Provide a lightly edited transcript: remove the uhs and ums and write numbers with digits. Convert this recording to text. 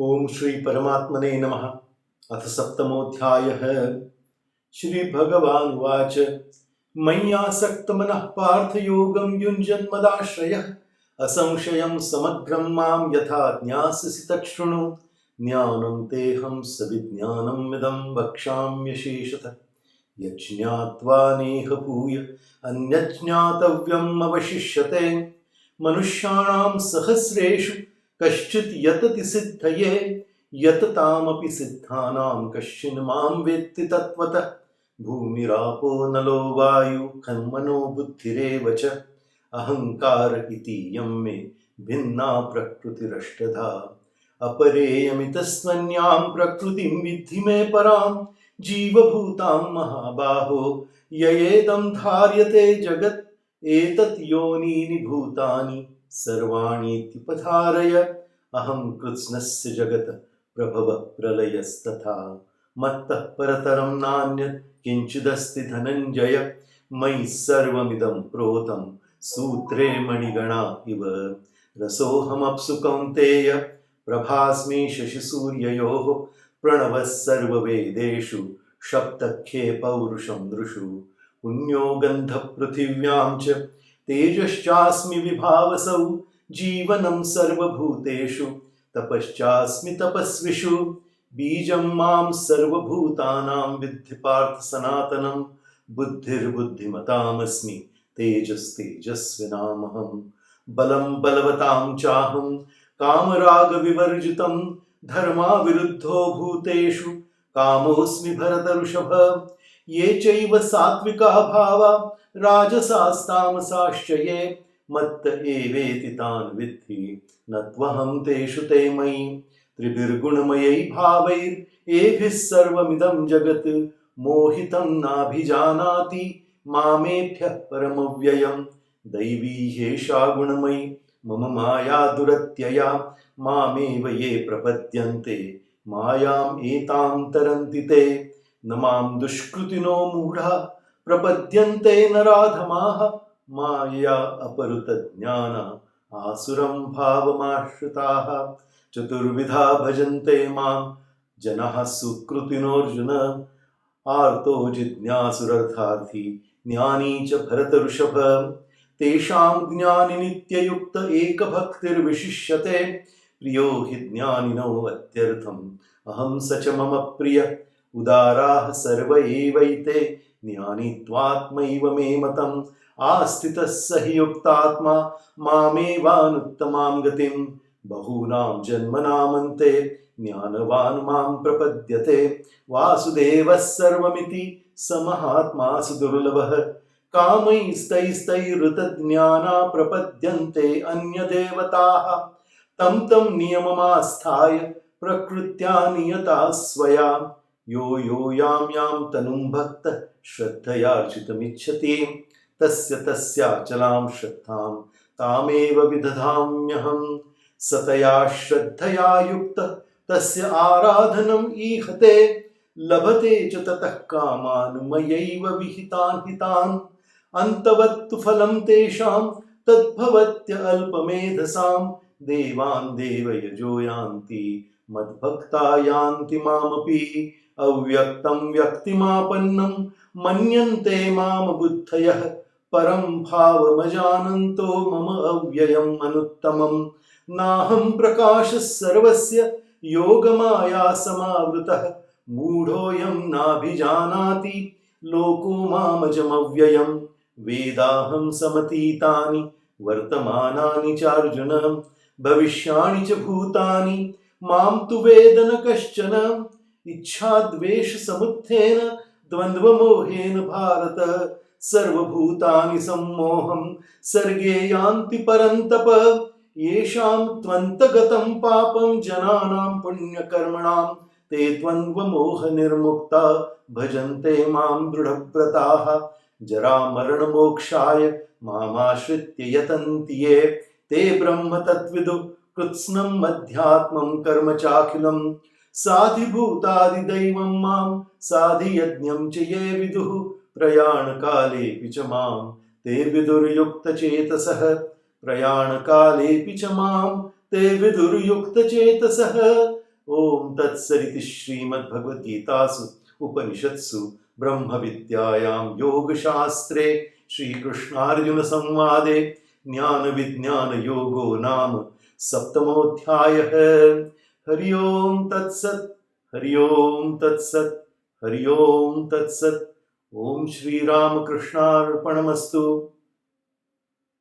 ओम श्री परमात्मने नमः। अथ सप्तमोऽध्यायः। श्री भगवान् उवाच मय्यासक्तमनः पार्थ योगं युञ्जन्मदाश्रयः असंशयं समग्रं मां यथा ज्ञास्यसि तच्छृणु। ज्ञानं तेऽहं सविज्ञानमिदं वक्ष्याम्यशेषतः यज्ञात्वा नेह भूय अन्यज्ञातव्यम् अवशिष्यते। मनुष्याणां सहस्रेषु कश्चित् यतति सिद्धये यततामपि सिद्धानां कश्चिन् मां वेत्ति तत्त्वतः। भूमिरापो नलो वायु खन्मनो बुद्धिरेव च अहंकार इतीयं मे भिन्ना प्रकृतिरष्टधा। अपरेयमितस्त्वन्यां प्रकृतिं विद्धि मे परां जीवभूतां महाबाहो ययेदं धार्यते जगत् एतत् योनीनि भूतानि सर्वाणीत्युपधारय। अहं कृत्स्नस्य जगत् प्रभव प्रलयस्तथा मत्तः परतरं नान्यत् किञ्चिदस्ति धनञ्जय। मयि सर्वमिदं प्रोतं सूत्रे मणिगणा इव रसोऽहमप्सु कौन्तेय प्रभास्मि शशिसूर्ययोः प्रणवः सर्ववेदेषु सप्तख्ये पौरुषं दृषु पुण्यो गन्धपृथिव्यां च तेजश्चास्मि विभावसौ जीवनं सर्वभूतेषु तपश्चास्मि तपस्विषु। बीजं मां सर्वभूतानां विद्धि पार्थ सनातनं बुद्धिर्बुद्धिमतामस्मि तेजस्तेजस्विनामहं बलं बलवतां चाहं कामरागविवर्जितं धर्माविरुद्धो भूतेषु कामोऽस्मि भरतऋषभ। ये चैव सात्विका भावा राजसास्तामसाश्च ये मत्त एवेति तान् विद्धि न त्वहं तेषु ते मयि। त्रिभिर्गुणमयै भावैरेभिः सर्वमिदं जगत् मोहितं नाभिजानाति मामेभ्यः परमव्ययं। दैवी ह्येषा गुणमयी मम माया दुरत्यया मामेव ये प्रपद्यन्ते मायाम् एतां तरन्ति ते। न मां दुष्कृतिनो मूढा प्रपद्यन्ते नराधमाः मायया अपहृतज्ञाना आसुरं भावमाश्रिताः। चतुर्विधा भजन्ते मां जनाः सुकृतिनोऽर्जुन आर्तो जिज्ञासुरर्थार्थी ज्ञानी च भरतऋषभ। तेषां ज्ञानि नित्ययुक्त एकभक्तिर्विशिष्यते प्रियो हि ज्ञानिनो अत्यर्थम् अहं स च मम प्रिय। उदाराः सर्व एवैते ज्ञानी त्वात्मैव मे मतम् आस्थितः स हि युक्तात्मा मामेवानुत्तमां गतिं। बहूनां जन्मनामन्ते ज्ञानवान् मां प्रपद्यते वासुदेवः सर्वमिति स महात्मा सुदुर्लभः। कामैस्तैस्तैरुतज्ञाना प्रपद्यन्ते अन्यदेवताः तं तं नियममास्थाय प्रकृत्या नियता स्वया। यो यो यां यां तनुं भक्तः श्रद्धयार्चितुमिच्छति तस्य तस्याचलां श्रद्धां तामेव विदधाम्यहम्। सतया श्रद्धया युक्तः तस्य आराधनम् ईहते लभते च ततः कामान् मयैव विहितान् हितान्। अन्तवत्तु फलं तेषां तद्भवत्य अल्पमेधसां। देवान् देवयजो यान्ति मद्भक्ता यान्ति मामपि। अव्यक्तं व्यक्तिमापन्नं मन्यन्ते माम बुद्धयः परं भावमजानन्तो मम अव्ययम् अनुत्तमम्। नाहं प्रकाशः सर्वस्य योगमाया समावृतः मूढोऽयं नाभिजानाति लोको मामजमव्ययम्। वेदाहं समतीतानि वर्तमानानि चार्जुन भविष्याणि च भूतानि मां तु वेद न कश्चन। इच्छाद्वेषसमुत्थेन द्वन्द्वमोहेन भारत सर्वभूतानि सम्मोहं सर्गे यान्ति परन्तप। येषां त्वन्तगतं पापं जनानां पुण्यकर्मणां ते द्वन्द्वमोहनिर्मुक्ता भजन्ते मां दृढव्रताः। जरामरणमोक्षाय मामाश्रित्य यतन्ति ये ते ब्रह्म तद्विदुः कृत्स्नम् अध्यात्मं कर्म चाखिलम्। साधिभूतादिदैवं मां साधियज्ञं च ये विदुः प्रयाणकालेऽपि च मां ते विदुर्युक्तचेतसः। प्रयाणकालेऽपि च मां ते विदुर्युक्तचेतसः। ओम तत्सदिति श्रीमद्भगवद्गीतासु उपनिषत्सु ब्रह्मविद्यायां योगशास्त्रे श्रीकृष्णार्जुनसंवादे ज्ञानविज्ञानयोगो नाम सप्तमोऽध्यायः। हरि ओम तत्सत्, हरि ओम तत्सत्, हरि ओम तत्सत्। ओम श्रीरामकृष्णार्पणमस्तु।